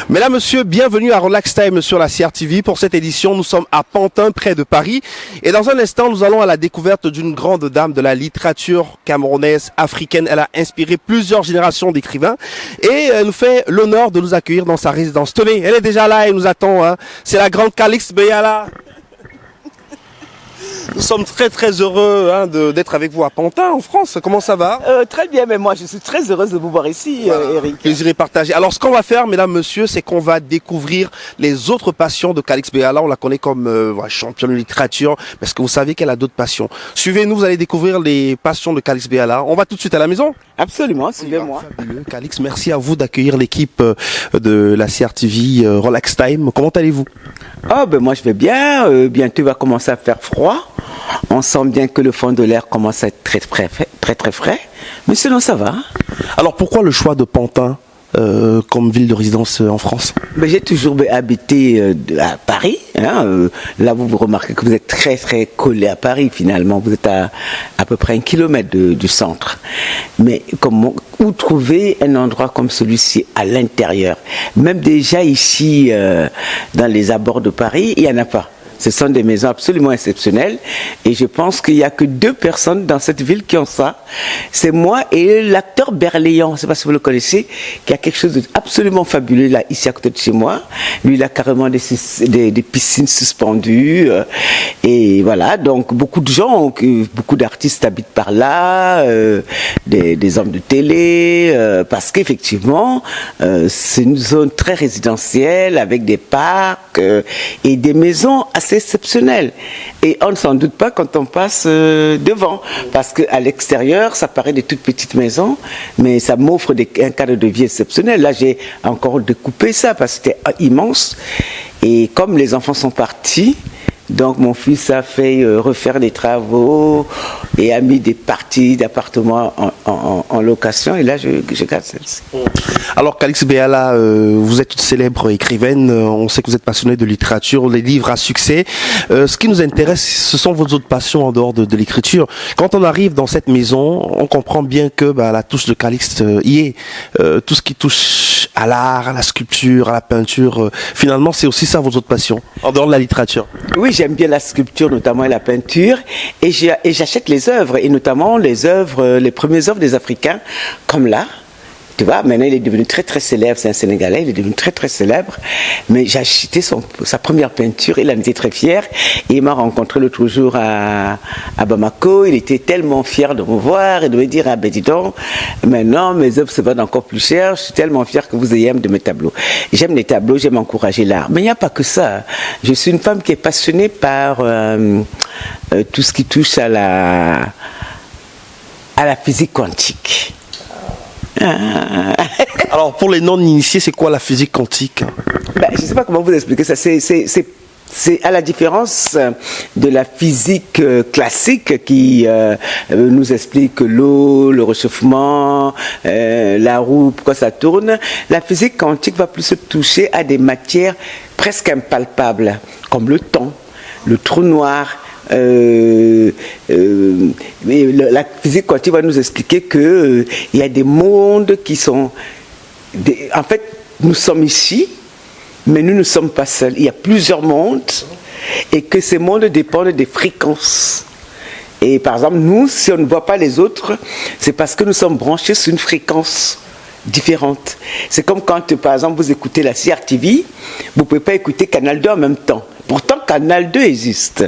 Mesdames, Messieurs, bienvenue à Relax Time sur la CRTV. Pour cette édition, nous sommes à Pantin, près de Paris. Et dans un instant, nous allons à la découverte d'une grande dame de la littérature camerounaise, africaine. Elle a inspiré plusieurs générations d'écrivains et nous fait l'honneur de nous accueillir dans sa résidence. Tenez, elle est déjà là et nous attend. Hein. C'est la grande Calix Beyala. Nous sommes très heureux d'être avec vous à Pantin, en France. Comment ça va? Très bien, mais moi je suis très heureuse de vous voir ici, voilà. Eric. Plaisir est partagé. Alors ce qu'on va faire, mesdames, messieurs, c'est qu'on va découvrir les autres passions de Calix Beyala. On la connaît comme championne de littérature, parce que vous savez qu'elle a d'autres passions. Suivez-nous, vous allez découvrir les passions de Calix Beyala. On va tout de suite à la maison? Absolument, suivez-moi. Fabuleux. Calix, merci à vous d'accueillir l'équipe de la CRTV Relax Time. Comment allez-vous? Ah ben moi je vais bien, bientôt il va commencer à faire froid. On sent bien que le fond de l'air commence à être très frais, mais sinon ça va. Alors pourquoi le choix de Pantin comme ville de résidence en France? Ben, j'ai toujours habité à Paris. Là vous remarquez que vous êtes très collé à Paris finalement. Vous êtes à peu près 1 kilomètre du centre. Mais où trouver un endroit comme celui-ci à l'intérieur? Même déjà ici dans les abords de Paris, il n'y en a pas. Ce sont des maisons absolument exceptionnelles et je pense qu'il n'y a que 2 personnes dans cette ville qui ont ça. C'est moi et l'acteur Berléand, je ne sais pas si vous le connaissez, qui a quelque chose d'absolument fabuleux là, ici à côté de chez moi. Lui, il a carrément des piscines suspendues et voilà, donc beaucoup de gens, beaucoup d'artistes habitent par là, des hommes de télé, parce qu'effectivement, c'est une zone très résidentielle avec des parcs et des maisons assez exceptionnel et on ne s'en doute pas quand on passe devant parce qu'à l'extérieur ça paraît des toutes petites maisons mais ça m'offre un cadre de vie exceptionnel. Là j'ai encore découpé ça parce que c'était immense et comme les enfants sont partis, donc mon fils a fait refaire des travaux et a mis des parties d'appartements en location et là je garde celle-ci. Alors Calix Beyala, vous êtes une célèbre écrivaine, on sait que vous êtes passionnée de littérature, les livres à succès. Ce qui nous intéresse, ce sont vos autres passions en dehors de l'écriture. Quand on arrive dans cette maison, on comprend bien que la touche de Calix y est. Tout ce qui touche à l'art, à la sculpture, à la peinture, finalement c'est aussi ça vos autres passions, en dehors de la littérature. Oui, j'aime bien la sculpture notamment et la peinture et j'achète les œuvres et notamment les premières œuvres des Africains comme là. Tu vois, maintenant il est devenu très célèbre, c'est un Sénégalais, il est devenu très célèbre, mais j'ai acheté sa première peinture, il en était très fier, et il m'a rencontré l'autre jour à Bamako, il était tellement fier de me voir et de me dire, ah ben dis donc, maintenant mes œuvres se vendent encore plus cher, je suis tellement fier que vous ayez de mes tableaux. J'aime les tableaux, j'aime encourager l'art, mais il n'y a pas que ça, je suis une femme qui est passionnée par tout ce qui touche à la physique quantique. Alors pour les non-initiés, c'est quoi la physique quantique? Je ne sais pas comment vous expliquer ça. C'est à la différence de la physique classique qui nous explique l'eau, le réchauffement, la roue, pourquoi ça tourne. La physique quantique va plus se toucher à des matières presque impalpables, comme le temps, le trou noir. La physique quantique va nous expliquer que il y a des mondes qui sont en fait nous sommes ici mais nous ne sommes pas seuls, il y a plusieurs mondes et que ces mondes dépendent des fréquences et par exemple nous si on ne voit pas les autres c'est parce que nous sommes branchés sur une fréquence différente. C'est comme quand par exemple vous écoutez la CRTV, vous ne pouvez pas écouter Canal 2 en même temps, pourtant Canal 2 existe.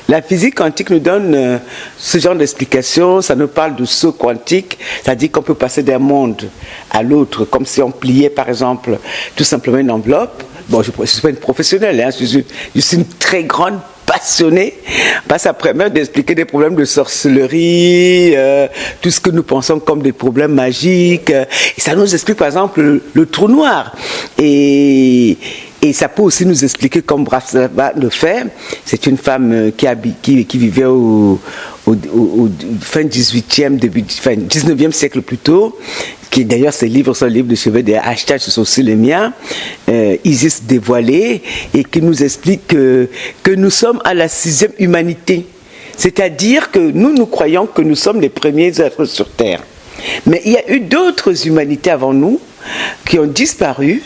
La physique quantique nous donne ce genre d'explication, ça nous parle de saut quantique, c'est-à-dire qu'on peut passer d'un monde à l'autre, comme si on pliait par exemple tout simplement une enveloppe. Bon, je ne suis pas une professionnelle, je suis une très grande passionnée, parce après même d'expliquer des problèmes de sorcellerie, tout ce que nous pensons comme des problèmes magiques, et ça nous explique par exemple le trou noir. Et ça peut aussi nous expliquer comme Brafsaba le fait. C'est une femme qui vivait au fin 18e, fin 19e siècle plutôt, qui d'ailleurs ses livres sont livres de chevet, des hashtags, ce sont aussi les miens, Isis dévoilée, et qui nous explique que nous sommes à la 6e humanité. C'est-à-dire que nous croyons que nous sommes les premiers êtres sur Terre. Mais il y a eu d'autres humanités avant nous qui ont disparu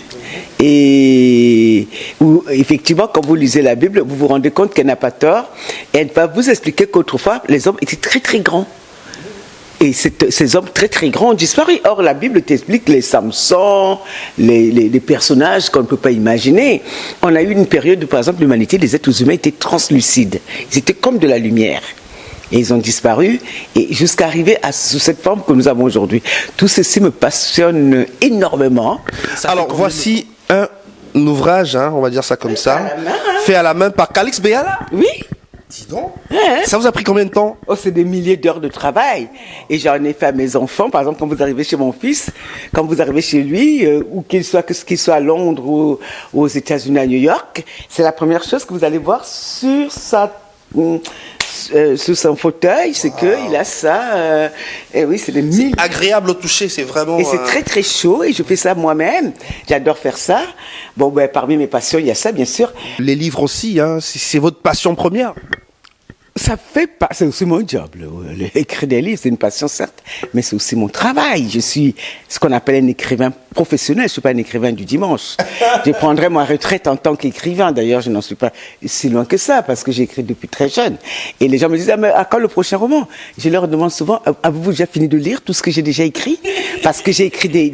Et où, effectivement, quand vous lisez la Bible, vous vous rendez compte qu'elle n'a pas tort. Et elle va vous expliquer qu'autrefois, les hommes étaient très très grands. Et ces hommes très très grands ont disparu. Or, la Bible t'explique les Samson, les personnages qu'on ne peut pas imaginer. On a eu une période où, par exemple, l'humanité, les êtres humains étaient translucides. Ils étaient comme de la lumière. Et ils ont disparu, et jusqu'à arriver sous cette forme que nous avons aujourd'hui. Tout ceci me passionne énormément. Alors, voici un ouvrage, hein, on va dire ça comme ça, fait à la main par Calix Béala. Oui. Dis donc. Ça vous a pris combien de temps? Oh, c'est des milliers d'heures de travail. Et j'en ai fait à mes enfants. Par exemple, quand vous arrivez chez mon fils, quand vous arrivez chez lui, ou qu'il soit à Londres ou aux États-Unis, à New York, c'est la première chose que vous allez voir sur sous son fauteuil, c'est qu'il a ça. Et oui, c'est des milliers. Agréable au toucher, c'est vraiment. Et c'est très très chaud, et je fais ça moi-même. J'adore faire ça. Bon, ben, parmi mes passions, il y a ça, bien sûr. Les livres aussi, hein, c'est votre passion première. Ça fait pas, c'est aussi mon job. Écrire des livres, c'est une passion certes, mais c'est aussi mon travail. Je suis ce qu'on appelle un écrivain professionnel. Je suis pas un écrivain du dimanche. Je prendrai ma retraite en tant qu'écrivain. D'ailleurs, je n'en suis pas si loin que ça parce que j'ai écrit depuis très jeune. Et les gens me disent, ah, mais à quand le prochain roman? Je leur demande souvent, avez-vous déjà fini de lire tout ce que j'ai déjà écrit? Parce que j'ai écrit des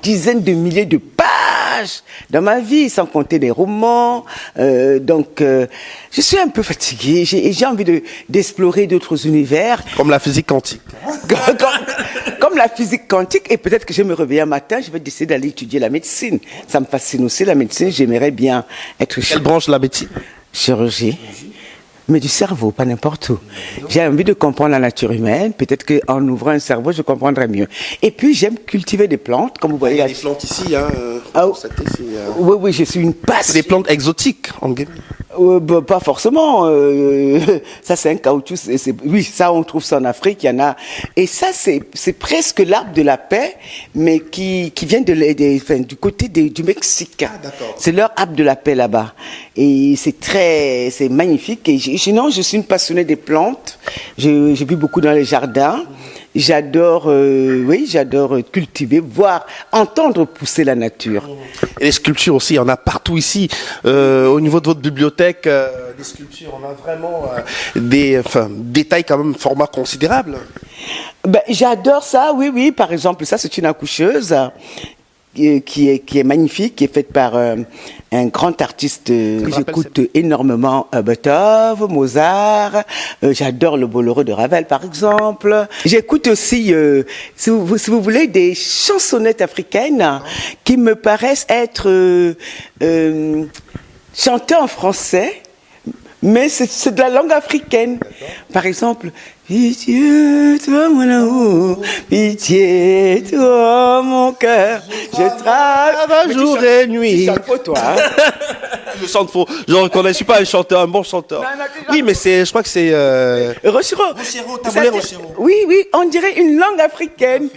dizaines de milliers de pages dans ma vie, sans compter des romans. Donc, je suis un peu fatiguée. J'ai envie d'explorer d'autres univers. Comme la physique quantique. Comme la physique quantique. Et peut-être que je me réveille un matin, je vais décider d'aller étudier la médecine. Ça me fascine aussi, la médecine. J'aimerais bien être Quelle branche de la médecine? Chirurgie. Mais du cerveau, pas n'importe où. J'ai envie de comprendre la nature humaine. Peut-être qu'en ouvrant un cerveau, je comprendrai mieux. Et puis, j'aime cultiver des plantes, comme vous voyez. Il y a des plantes ici, hein. Oui, oui, je suis une passe. C'est des plantes exotiques, en game. Bah, pas forcément. Ça, c'est un caoutchouc. Oui, ça, on trouve ça en Afrique. Il y en a. Et ça, c'est presque l'arbre de la paix, mais qui vient du côté du Mexique. Ah, d'accord. C'est leur arbre de la paix là-bas. Et c'est magnifique. Et sinon, je suis une passionnée des plantes. J'ai vu beaucoup dans les jardins. J'adore, j'adore cultiver, voir, entendre pousser la nature. Et les sculptures aussi, il y en a partout ici. Au niveau de votre bibliothèque, des sculptures, on a vraiment des tailles quand même, format considérable. Ben, j'adore ça, oui, oui. Par exemple, ça, c'est une accoucheuse qui est magnifique, qui est faite par un grand artiste que j'écoute énormément, Beethoven, Mozart. J'adore le Bolero de Ravel, par exemple. J'écoute aussi, si vous voulez, des chansonnettes africaines qui me paraissent être chantées en français, mais c'est de la langue africaine. Par exemple, pitié, toi mon amour, pitié, toi mon cœur, je travaille jour et nuit. Tu chantes pour toi. Hein? Je chante faux. Je reconnais, je suis pas un bon chanteur. Non, oui, mais je crois que c'est. Rochero. Taboulé Rochero. Oui, oui, on dirait une langue africaine.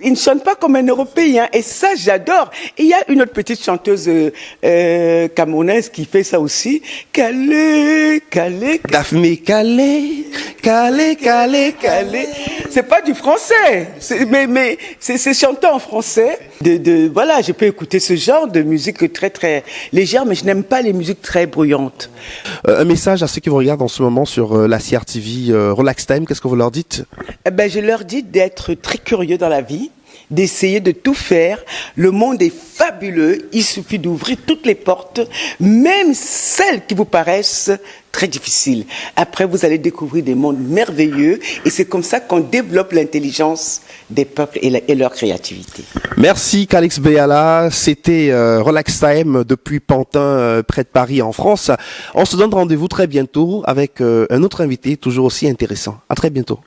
Il ne chante pas comme un Européen, et ça, j'adore. Et il y a une autre petite chanteuse camerounaise qui fait ça aussi. Calais. Daphné Calais. C'est pas du français, mais c'est chanté en français. Voilà, je peux écouter ce genre de musique très très légère, mais je n'aime pas les musiques très bruyantes. Un message à ceux qui vous regardent en ce moment sur la CRTV Relax Time, qu'est-ce que vous leur dites? Je leur dis d'être très curieux dans la vie, d'essayer de tout faire. Le monde est fabuleux, il suffit d'ouvrir toutes les portes, même celles qui vous paraissent très difficiles. Après, vous allez découvrir des mondes merveilleux, et c'est comme ça qu'on développe l'intelligence des peuples et leur créativité. Merci Calix Béala, c'était Relax Time depuis Pantin, près de Paris en France. On se donne rendez-vous très bientôt avec un autre invité toujours aussi intéressant. À très bientôt.